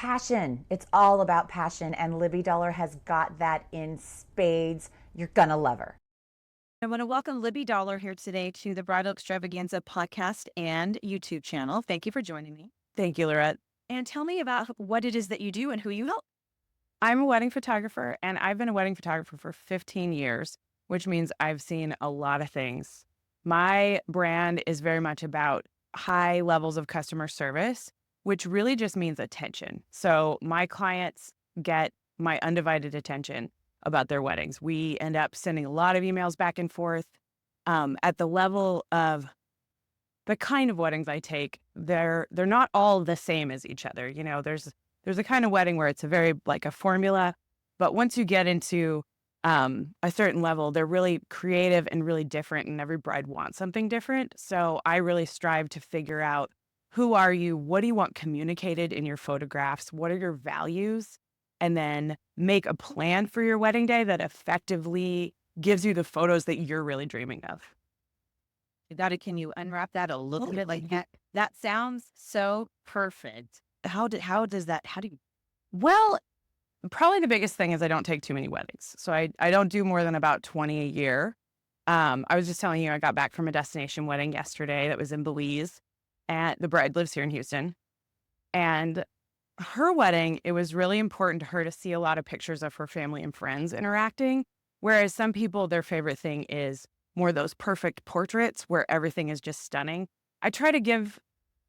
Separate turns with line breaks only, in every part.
passion. It's all about passion, and Libby Dollar has got that in spades. You're gonna love her.
I want to welcome Libby Dollar here today to the Bridal Extravaganza podcast and YouTube channel. Thank you for joining me.
Thank you, Lorette.
And tell me about what it is that you do and who you help.
I'm a wedding photographer, and I've been a wedding photographer for 15 years, which means I've seen a lot of things. My brand is very much about high levels of customer service, which really just means attention. So my clients get my undivided attention about their weddings. We end up sending a lot of emails back and forth. At the level of the kind of weddings I take, they're not all the same as each other. You know, there's a kind of wedding where it's a very like a formula, but once you get into a certain level, they're really creative and really different, and every bride wants something different. So I really strive to figure out, who are you? What do you want communicated in your photographs? What are your values? And then make a plan for your wedding day that effectively gives you the photos that you're really dreaming of.
Can you unwrap that a little bit like that? That sounds so perfect. How does that, how do you,
Well, probably the biggest thing is I don't take too many weddings. So I don't do more than about 20 a year. I was just telling you, I got back from a destination wedding yesterday that was in Belize, and the bride lives here in Houston. And her wedding, it was really important to her to see a lot of pictures of her family and friends interacting. Whereas some people, their favorite thing is more those perfect portraits where everything is just stunning. I try to give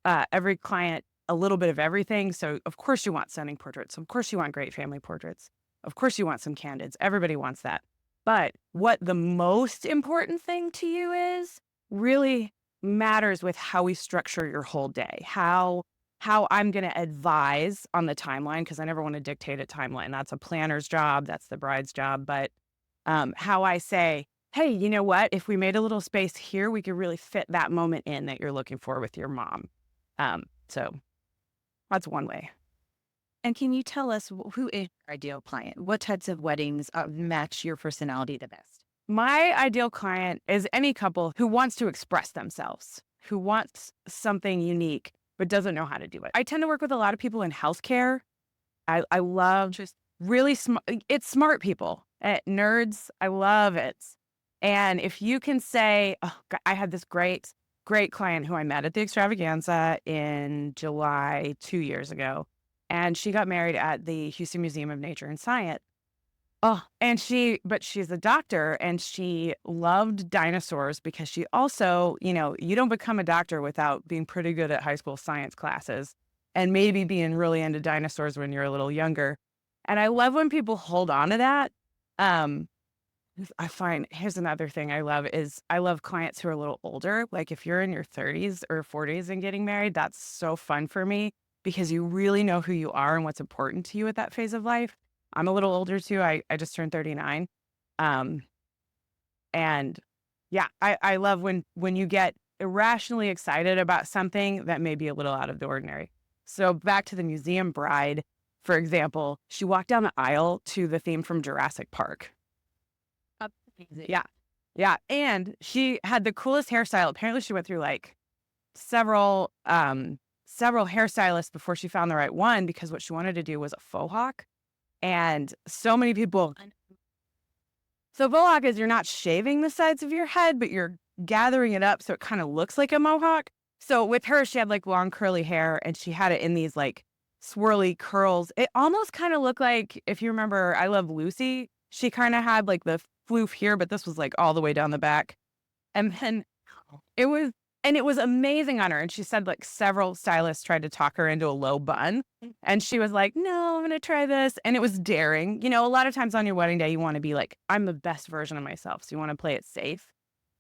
every client a little bit of everything. So of course you want stunning portraits. Of course you want great family portraits. Of course you want some candids. Everybody wants that. But what the most important thing to you is really matters with how we structure your whole day. How I'm going to advise on the timeline, because I never want to dictate a timeline. That's a planner's job. That's the bride's job. But how I say, hey, you know what? If we made a little space here, we could really fit that moment in that you're looking for with your mom. So that's one way.
and can you tell us who is your ideal client? What types of weddings match your personality the best?
My ideal client is any couple who wants to express themselves, who wants something unique, but doesn't know how to do it. I tend to work with a lot of people in healthcare. I love just really smart, it's smart people, nerds. I love it. And if you can say, oh, I had this great client who I met at the extravaganza in July 2 years ago, and she got married at the Houston Museum of Nature and Science. Oh, and but she's a doctor, and she loved dinosaurs because she also, you don't become a doctor without being pretty good at high school science classes and maybe being really into dinosaurs when you're a little younger. And I love when people hold on to that. Um, I find, here's another thing I love is I love clients who are a little older. Like if you're in your 30s or 40s and getting married, that's so fun for me because you really know who you are and what's important to you at that phase of life. I'm a little older too. I just turned 39. Um, and yeah, I love when you get irrationally excited about something that may be a little out of the ordinary. So back to the museum bride, for example, she walked down the aisle to the theme from Jurassic Park.
Amazing.
Yeah. Yeah. And she had the coolest hairstyle. Apparently she went through like several hairstylists before she found the right one, because what she wanted to do was a faux hawk. And so many people. So faux hawk is you're not shaving the sides of your head, but you're gathering it up so it kind of looks like a mohawk. So with her, she had like long curly hair, and she had it in these like swirly curls. It almost kind of looked like, if you remember I Love Lucy, she kind of had like the floof here, but this was like all the way down the back. And then it was amazing on her. And she said like several stylists tried to talk her into a low bun. And she was like, no, I'm going to try this. And it was daring. A lot of times on your wedding day, you want to be like, I'm the best version of myself. So you want to play it safe.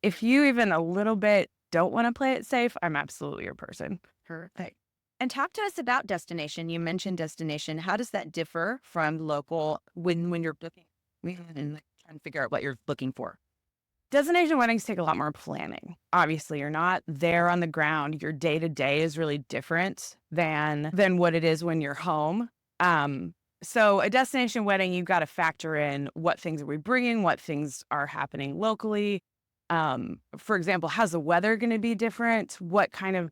If you even a little bit don't want to play it safe, I'm absolutely your person.
Perfect. And talk to us about destination. You mentioned destination. How does that differ from local when you're looking and trying to figure out what you're looking for?
Destination weddings take a lot more planning. Obviously, you're not there on the ground. Your day to day is really different than what it is when you're home. So a destination wedding, you've got to factor in what things are we bringing, what things are happening locally. For example, how's the weather going to be different? What kind of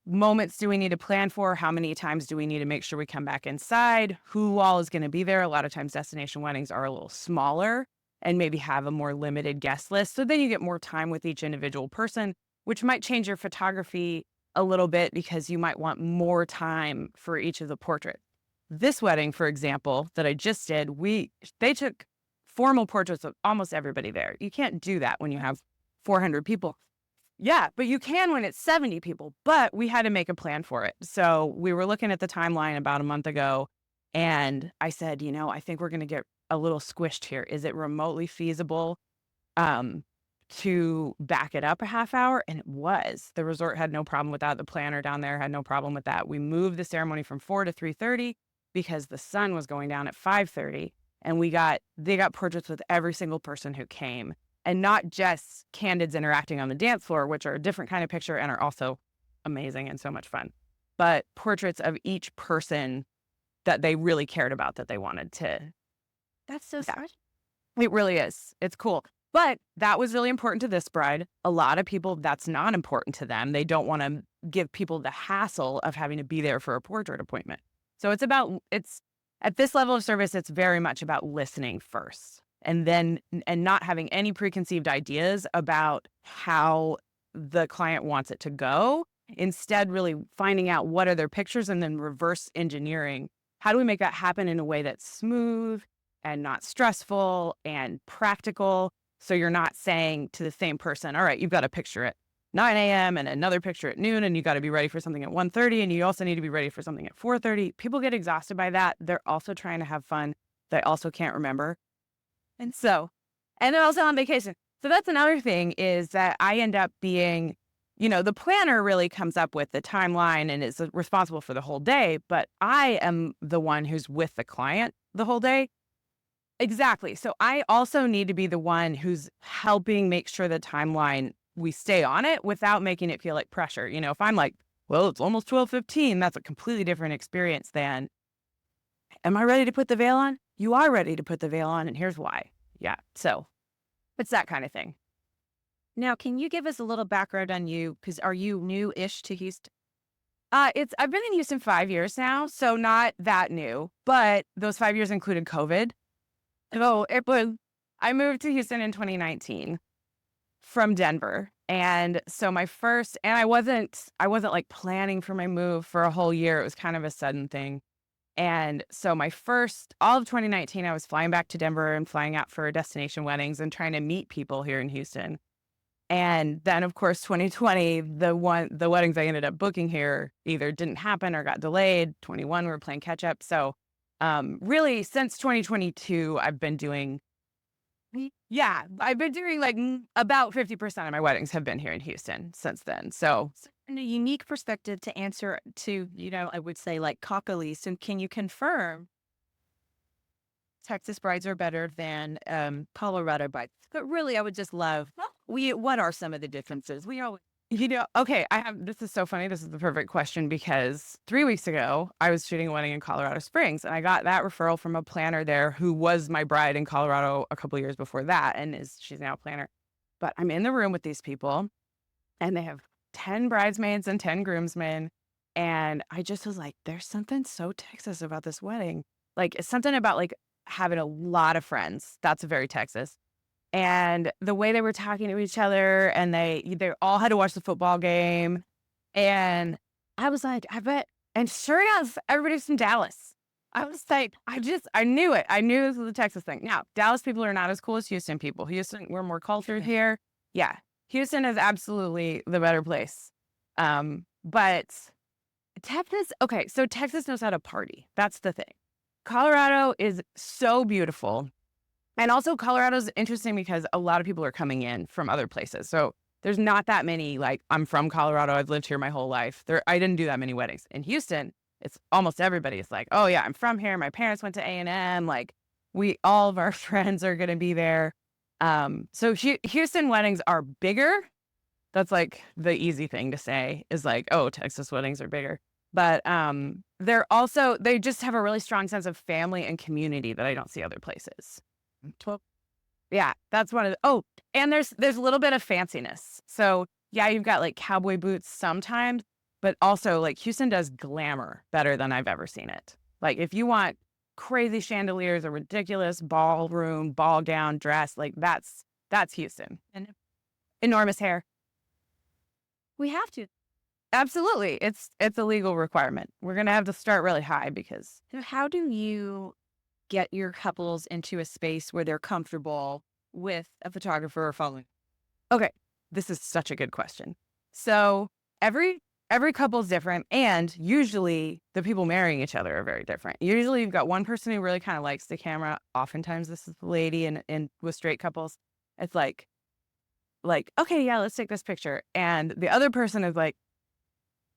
moments do we need to plan for? How many times do we need to make sure we come back inside? Who all is going to be there? A lot of times destination weddings are a little smaller and maybe have a more limited guest list. So then you get more time with each individual person, which might change your photography a little bit because you might want more time for each of the portraits. This wedding, for example, that I just did, they took formal portraits of almost everybody there. You can't do that when you have 400 people. Yeah, but you can when it's 70 people. But we had to make a plan for it. So we were looking at the timeline about a month ago, and I said, I think we're going to get a little squished here. Is it remotely feasible to back it up a half hour? And it was. The resort had no problem with that. The planner down there had no problem with that. We moved the ceremony from 4 to 3:30 because the sun was going down at 5:30, and they got portraits with every single person who came, and not just candids interacting on the dance floor, which are a different kind of picture and are also amazing and so much fun, but portraits of each person that they really cared about, that they wanted to.
That's so
Yeah.
smart.
It really is. It's cool. But that was really important to this bride. A lot of people, that's not important to them. They don't want to give people the hassle of having to be there for a portrait appointment. So it's at this level of service, it's very much about listening first, and not having any preconceived ideas about how the client wants it to go. Instead, really finding out what are their pictures and then reverse engineering. How do we make that happen in a way that's smooth and not stressful and practical? So you're not saying to the same person, all right, you've got to picture it 9 a.m. and another picture at noon, and you got to be ready for something at 1:30, and you also need to be ready for something at 4:30. People get exhausted by that. They're also trying to have fun. They also can't remember. And they're also on vacation. So that's another thing, is that I end up being, the planner really comes up with the timeline and is responsible for the whole day, but I am the one who's with the client the whole day. Exactly. So I also need to be the one who's helping make sure the timeline, we stay on it without making it feel like pressure. If I'm like, well, it's almost 12:15, that's a completely different experience than, am I ready to put the veil on? You are ready to put the veil on, and here's why. Yeah. So it's that kind of thing.
Now, can you give us a little background on you? Because are you new-ish to Houston?
I've been in Houston 5 years now, so not that new, but those 5 years included COVID. Oh, I moved to Houston in 2019 from Denver. And so I wasn't like planning for my move for a whole year. It was kind of a sudden thing. And so all of 2019, I was flying back to Denver and flying out for destination weddings and trying to meet people here in Houston. And then, of course, 2020, the weddings I ended up booking here either didn't happen or got delayed. 21, we were playing catch up. So really, since 2022, I've been doing like about 50% of my weddings have been here in Houston since then. So
In a unique perspective to answer to, I would say like cockily. So can you confirm Texas brides are better than Colorado brides? But really, I would just love, what are some of the differences? We always,
okay, this is so funny. This is the perfect question, because 3 weeks ago, I was shooting a wedding in Colorado Springs, and I got that referral from a planner there who was my bride in Colorado a couple of years before that, and she's now a planner. But I'm in the room with these people, and they have 10 bridesmaids and 10 groomsmen. And I just was like, there's something so Texas about this wedding. Like, it's something about like having a lot of friends. That's very Texas. And the way they were talking to each other, and they all had to watch the football game. And I was like, I bet. And sure enough, everybody's from Dallas. I was like, I knew it. I knew this was a Texas thing. Now, Dallas people are not as cool as Houston people. We're more cultured here. Yeah. Houston is absolutely the better place. But Texas, okay, so Texas knows how to party. That's the thing. Colorado is so beautiful. And also Colorado's interesting because a lot of people are coming in from other places. So there's not that many, like, I'm from Colorado, I've lived here my whole life. I didn't do that many weddings. In Houston, it's almost everybody is like, oh yeah, I'm from here. My parents went to A&M. Like, all of our friends are going to be there. So Houston weddings are bigger. That's like the easy thing to say, is like, oh, Texas weddings are bigger. But they just have a really strong sense of family and community that I don't see other places. Yeah, that's one of and there's a little bit of fanciness. So yeah, you've got like cowboy boots sometimes, But also, like, Houston does glamour better than I've ever seen it. Like, if you want crazy chandeliers, a ridiculous ballroom, ball gown dress, like, that's Houston.
And
Enormous hair.
we have to.
Absolutely. It's a legal requirement. We're going to have to start really high because
So how do you get your couples into a space where they're comfortable with a photographer or following?
okay, this is such a good question. So every couple's different, and usually the people marrying each other are very different. Usually you've got one person who really kind of likes the camera. Oftentimes this is the lady, and with straight couples, it's like, okay, yeah, let's take this picture. And the other person is like,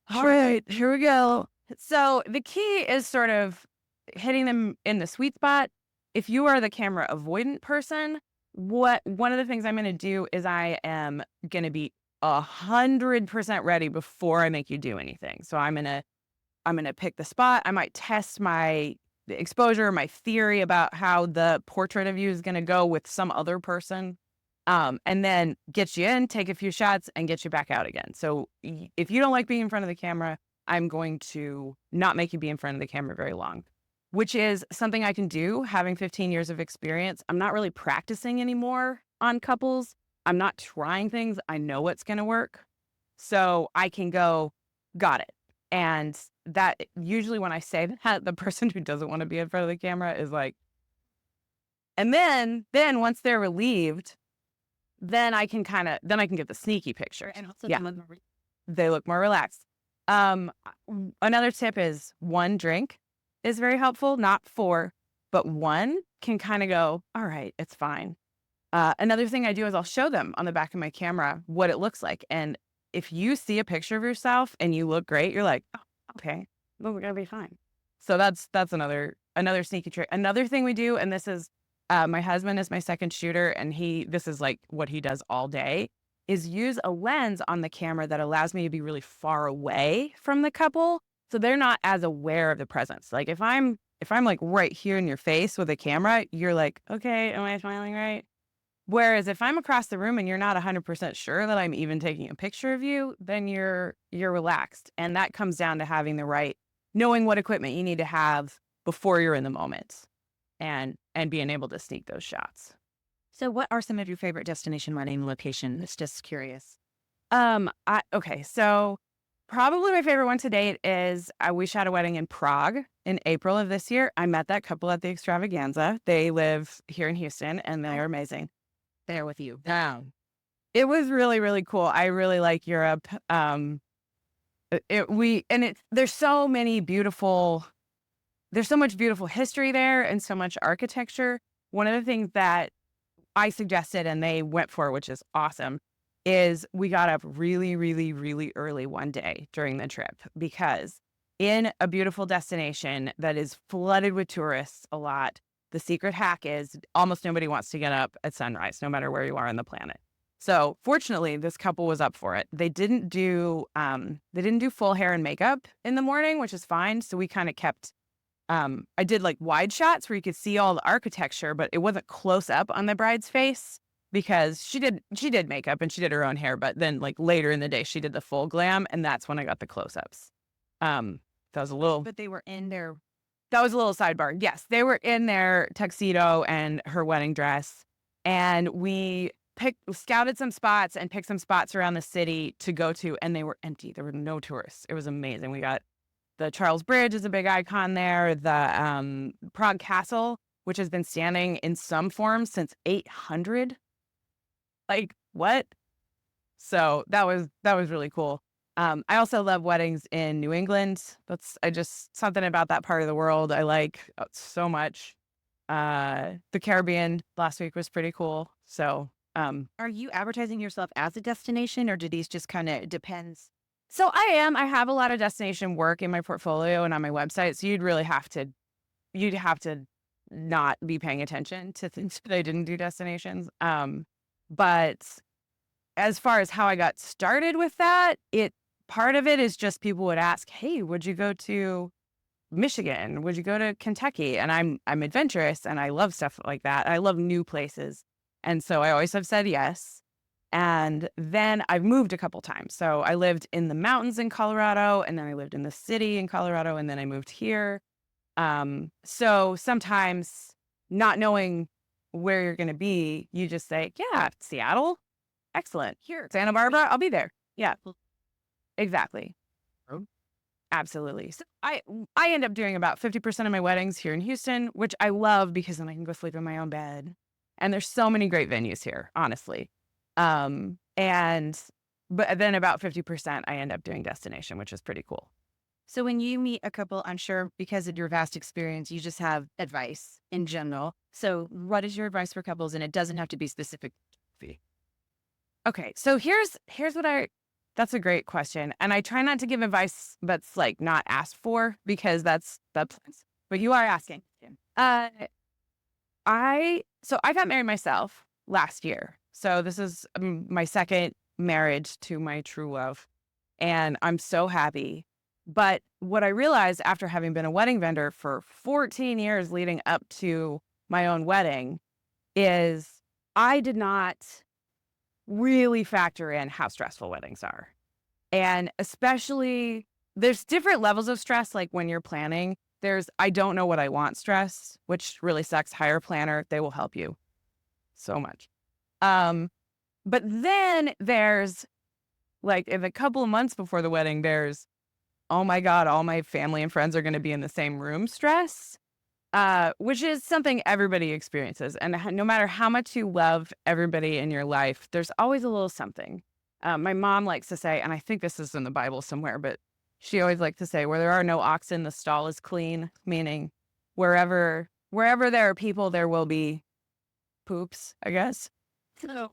all right, here we go. So the key is sort of hitting them in the sweet spot. If you are the camera avoidant person, one of the things I'm going to do is I am going to be 100% ready before I make you do anything. So I'm gonna pick the spot. I might test my exposure, my theory about how the portrait of you is going to go with some other person. And then get you in, take a few shots, and get you back out again. So if you don't like being in front of the camera, I'm going to not make you be in front of the camera very long, which is something I can do having 15 years of experience. I'm not really practicing anymore on couples. I'm not trying things. I know what's going to work. So I can go, got it. And that usually when I say that, the person who doesn't want to be in front of the camera is like, and then once they're relieved, then I can get the sneaky picture.
And also,
Yeah. They look more relaxed. Another tip is 1 drink is very helpful, not 4, but 1 can kind of go, all right, it's fine. Another thing I do is I'll show them on the back of my camera what it looks like. And if you see a picture of yourself and you look great, you're like, oh, okay, well, we're going to be fine. So that's another sneaky trick. Another thing we do, and this is, my husband is my second shooter, and this is like what he does all day, is use a lens on the camera that allows me to be really far away from the couple, so they're not as aware of the presence. Like if I'm like right here in your face with a camera, you're like, okay, am I smiling right? Whereas if I'm across the room and you're not 100% sure that I'm even taking a picture of you, then you're relaxed, and that comes down to having knowing what equipment you need to have before you're in the moment, and being able to sneak those shots.
So what are some of your favorite destination wedding locations? Just curious.
Okay, so probably my favorite one to date is we shot a wedding in Prague in April of this year. I met that couple at the extravaganza. They live here in Houston, and they're amazing.
There with you.
Down. It was really, really cool. I really like Europe. There's so much beautiful history there and so much architecture. One of the things that I suggested and they went for, which is awesome, is we got up really, really, really early one day during the trip, because in a beautiful destination that is flooded with tourists a lot, the secret hack is almost nobody wants to get up at sunrise, no matter where you are on the planet. So fortunately, this couple was up for it. They didn't do full hair and makeup in the morning, which is fine. So we kind of kept, I did like wide shots where you could see all the architecture, but it wasn't close up on the bride's face, because she did makeup and she did her own hair. But then like later in the day, she did the full glam, and that's when I got the close-ups. That was a little.
But they were in their.
That was a little sidebar. Yes, they were in their tuxedo and her wedding dress, and we scouted some spots and picked some spots around the city to go to, and they were empty. There were no tourists. It was amazing. We got the Charles Bridge is a big icon there. The Prague Castle, which has been standing in some form since 800. Like what? So that was really cool. I also love weddings in New England. Something about that part of the world I like so much. The Caribbean last week was pretty cool. So,
Are you advertising yourself as a destination, or do these just kind of depends?
so I have a lot of destination work in my portfolio and on my website. So you'd have to not be paying attention to things that I didn't do destinations. But as far as how I got started with that, part of it is just people would ask, hey, would you go to Michigan? Would you go to Kentucky? And I'm adventurous and I love stuff like that. I love new places. And so I always have said yes. And then I've moved a couple times. So I lived in the mountains in Colorado, and then I lived in the city in Colorado, and then I moved here. So sometimes not knowing where you're going to be, you just say, yeah, Seattle, excellent.
Here.
Santa Barbara, I'll be there. Yeah, exactly.
Oh.
Absolutely. So I end up doing about 50% of my weddings here in Houston, which I love because then I can go sleep in my own bed. And there's so many great venues here, honestly. And but then about 50% I end up doing destination, which is pretty cool.
So when you meet a couple, I'm sure because of your vast experience, you just have advice in general. So what is your advice for couples? And it doesn't have to be specific.
Okay, so here's what that's a great question. And I try not to give advice that's like not asked for because that's but you are asking. I got married myself last year. So this is my second marriage to my true love. And I'm so happy. But what I realized after having been a wedding vendor for 14 years leading up to my own wedding is I did not really factor in how stressful weddings are. And especially there's different levels of stress. Like when you're planning, there's I don't know what I want stress, which really sucks. Hire a planner. They will help you so much. But then there's like in a couple of months before the wedding, there's, oh my God, all my family and friends are going to be in the same room stress, which is something everybody experiences. And no matter how much you love everybody in your life, there's always a little something. My mom likes to say, and I think this is in the Bible somewhere, but she always likes to say, where there are no oxen, the stall is clean, meaning wherever there are people, there will be poops, I guess. So,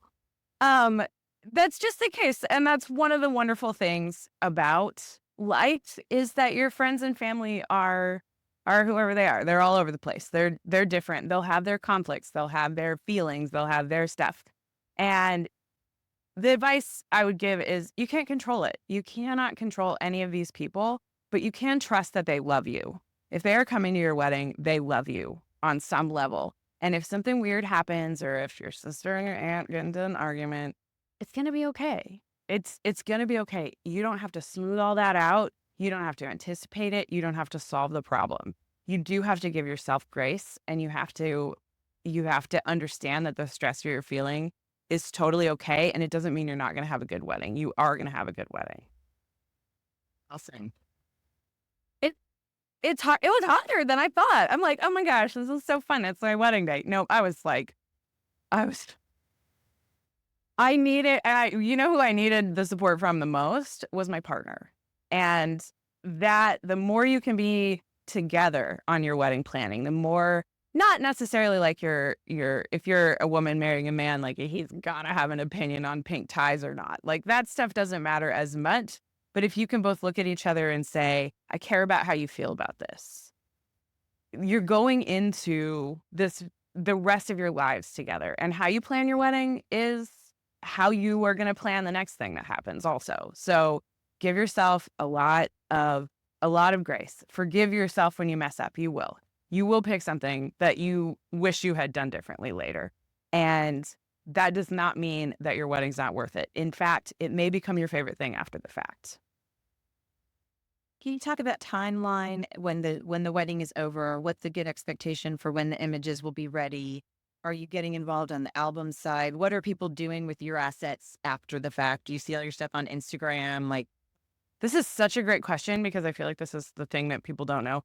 that's just the case. And that's one of the wonderful things about life is that your friends and family are whoever they are. They're all over the place. They're different. They'll have their conflicts. They'll have their feelings. They'll have their stuff. And the advice I would give is you can't control it. You cannot control any of these people, but you can trust that they love you. If they are coming to your wedding, they love you on some level. And if something weird happens, or if your sister and your aunt get into an argument, it's going to be okay. It's going to be okay. You don't have to smooth all that out. You don't have to anticipate it. You don't have to solve the problem. You do have to give yourself grace, and you have to understand that the stress you're feeling is totally okay. And it doesn't mean you're not going to have a good wedding. You are going to have a good wedding.
Awesome.
It's hard. It was harder than I thought. I'm like, oh my gosh, this is so fun. It's my wedding day. No, I needed, you know who I needed the support from the most was my partner. And that the more you can be together on your wedding planning, the more, not necessarily like if you're a woman marrying a man, like he's gotta have an opinion on pink ties or not. Like that stuff doesn't matter as much. But if you can both look at each other and say, I care about how you feel about this, you're going into the rest of your lives together. And how you plan your wedding is how you are going to plan the next thing that happens also. So give yourself a lot of grace. Forgive yourself when you mess up. You will pick something that you wish you had done differently later. And that does not mean that your wedding's not worth it. In fact, it may become your favorite thing after the fact.
Can you talk about timeline when the wedding is over? What's the good expectation for when the images will be ready? Are you getting involved on the album side? What are people doing with your assets after the fact? Do you see all your stuff on Instagram? Like,
this is such a great question because I feel like this is the thing that people don't know.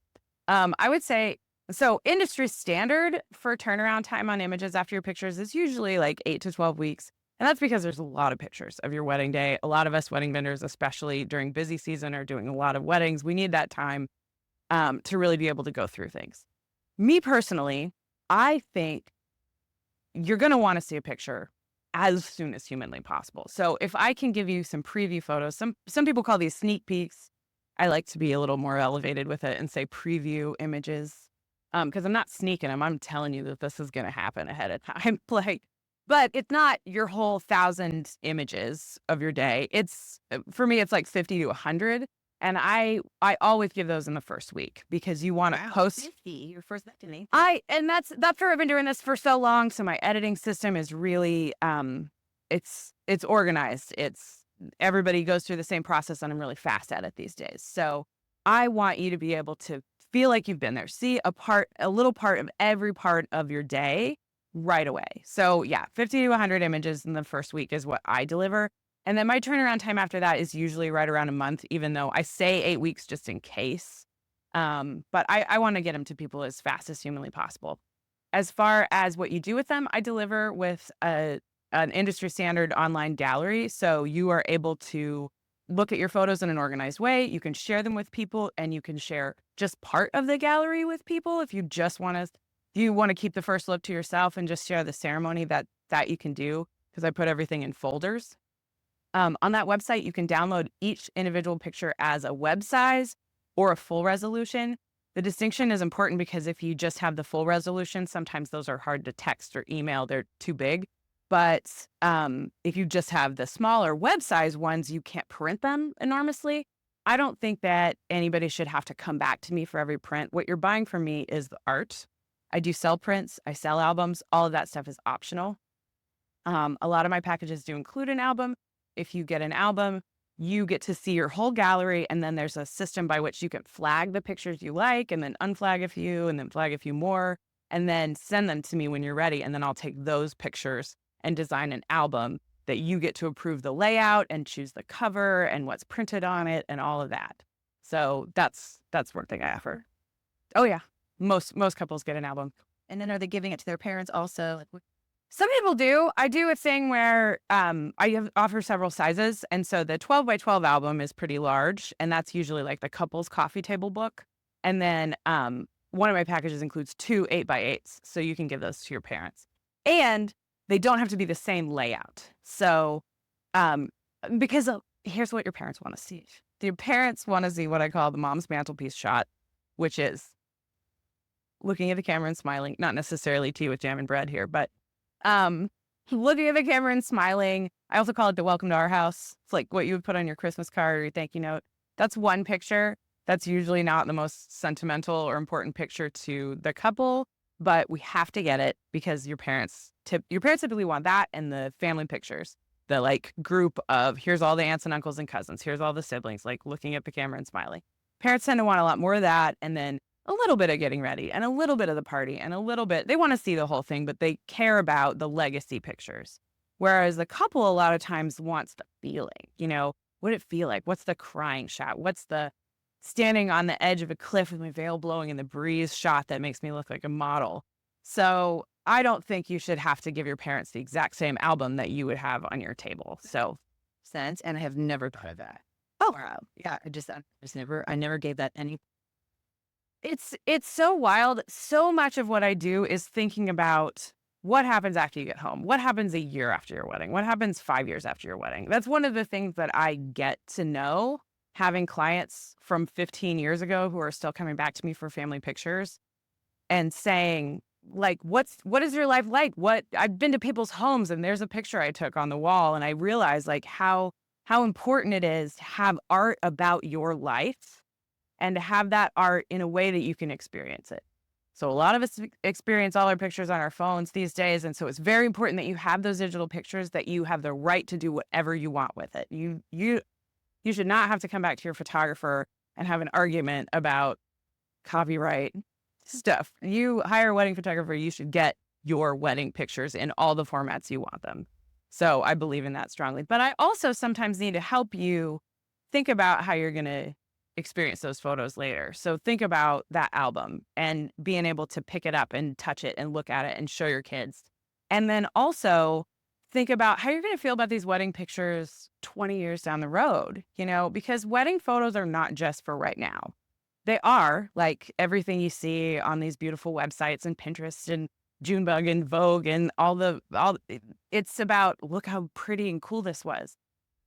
I would say, so industry standard for turnaround time on images after your pictures is usually like 8 to 12 weeks. And that's because there's a lot of pictures of your wedding day. A lot of us wedding vendors, especially during busy season, are doing a lot of weddings. We need that time to really be able to go through things. Me personally, I think you're going to want to see a picture as soon as humanly possible. So if I can give you some preview photos, some people call these sneak peeks. I like to be a little more elevated with it and say preview images because I'm not sneaking them. I'm telling you that this is going to happen ahead of time. But it's not your whole 1,000 images of your day. For me, it's like 50 to 100. And I always give those in the first week because you want to post
50, your first destiny.
and that's where I've been doing this for so long. So my editing system is really it's organized. It's everybody goes through the same process, and I'm really fast at it these days. So I want you to be able to feel like you've been there, see a little part of every part of your day right away. So yeah, 50 to 100 images in the first week is what I deliver. And then my turnaround time after that is usually right around a month, even though I say 8 weeks just in case. But I want to get them to people as fast as humanly possible. As far as what you do with them, I deliver with an industry standard online gallery. So you are able to look at your photos in an organized way. You can share them with people, and you can share just part of the gallery with people. If you just want to, if you want to keep the first look to yourself and just share the ceremony, that you can do, because I put everything in folders. On that website, you can download each individual picture as a web size or a full resolution. The distinction is important because if you just have the full resolution, sometimes those are hard to text or email. They're too big. But if you just have the smaller web size ones, you can't print them enormously. I don't think that anybody should have to come back to me for every print. What you're buying from me is the art. I do sell prints. I sell albums. All of that stuff is optional. A lot of my packages do include an album. If you get an album, you get to see your whole gallery, and then there's a system by which you can flag the pictures you like, and then unflag a few, and then flag a few more, and then send them to me when you're ready, and then I'll take those pictures and design an album that you get to approve the layout and choose the cover and what's printed on it and all of that. So that's one thing I offer. Oh yeah, most couples get an album.
And then are they giving it to their parents also? Like,
Some people do. I do a thing where offer several sizes. And so the 12 by 12 album is pretty large. And that's usually like the couple's coffee table book. And then one of my packages includes 2 8 by 8s. So you can give those to your parents. And they don't have to be the same layout. So because here's what your parents want to see. Your parents want to see what I call the mom's mantelpiece shot, which is looking at the camera and smiling. Not necessarily tea with jam and bread here, but looking at the camera and smiling. I also call it the welcome to our house. It's like what you would put on your Christmas card or your thank you note. That's one picture. That's usually not the most sentimental or important picture to the couple, but we have to get it because your parents typically want that, and the family pictures, the like group of here's all the aunts and uncles and cousins, here's all the siblings, like looking at the camera and smiling. Parents tend to want a lot more of that, and then a little bit of getting ready and a little bit of the party and a little bit, they want to see the whole thing, but they care about the legacy pictures. Whereas the couple a lot of times wants the feeling, what did it feel like? What's the crying shot? What's the standing on the edge of a cliff with my veil blowing in the breeze shot that makes me look like a model? So I don't think you should have to give your parents the exact same album that you would have on your table. So
sense. And I have never thought of that.
Oh.
Wow. Yeah. I never gave that any.
It's so wild. So much of what I do is thinking about what happens after you get home. What happens a year after your wedding? What happens 5 years after your wedding? That's one of the things that I get to know having clients from 15 years ago who are still coming back to me for family pictures and saying, like, what is your life like? I've been to people's homes and there's a picture I took on the wall, and I realize like how important it is to have art about your life and to have that art in a way that you can experience it. So a lot of us experience all our pictures on our phones these days. And so it's very important that you have those digital pictures, that you have the right to do whatever you want with it. You should not have to come back to your photographer and have an argument about copyright stuff. You hire a wedding photographer, you should get your wedding pictures in all the formats you want them. So I believe in that strongly. But I also sometimes need to help you think about how you're going to experience those photos later. So think about that album and being able to pick it up and touch it and look at it and show your kids. And then also think about how you're going to feel about these wedding pictures 20 years down the road, because wedding photos are not just for right now. They are like everything you see on these beautiful websites and Pinterest and Junebug and Vogue and it's about, look how pretty and cool this was.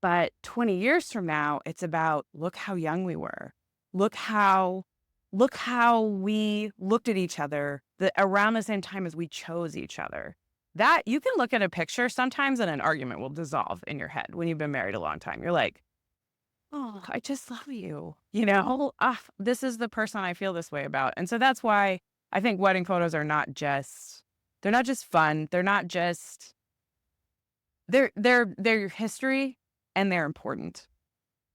But 20 years from now, it's about, look how young we were. Look how we looked at each other around the same time as we chose each other. That you can look at a picture sometimes and an argument will dissolve in your head when you've been married a long time. You're like, oh, I just love you. This is the person I feel this way about. And so that's why I think wedding photos are not just fun. They're not just they're your history, and they're important.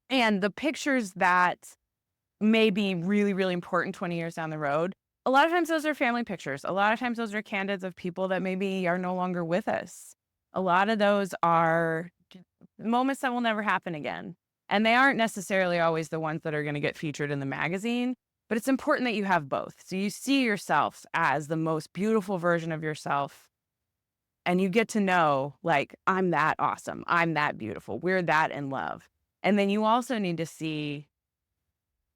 And the pictures that may be really, really important 20 years down the road, a lot of times those are family pictures. A lot of times those are candids of people that maybe are no longer with us. A lot of those are moments that will never happen again. And they aren't necessarily always the ones that are going to get featured in the magazine, but it's important that you have both. So you see yourself as the most beautiful version of yourself, and you get to know, like, I'm that awesome. I'm that beautiful. We're that in love. And then you also need to see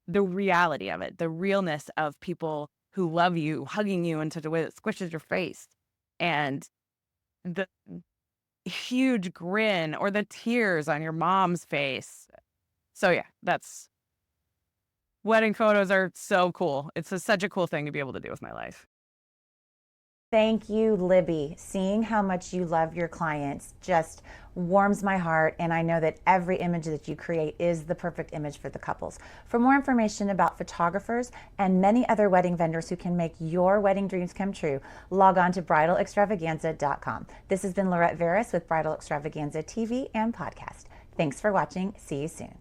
the reality of it, the realness of people who love you, hugging you in such a way that squishes your face, and the huge grin or the tears on your mom's face. So yeah, that's wedding photos are so cool. It's such a cool thing to be able to do with my life.
Thank you, Libby. Seeing how much you love your clients just warms my heart, and I know that every image that you create is the perfect image for the couples. For more information about photographers and many other wedding vendors who can make your wedding dreams come true, log on to bridalextravaganza.com. This has been Lorette Veras with Bridal Extravaganza TV and podcast. Thanks for watching. See you soon.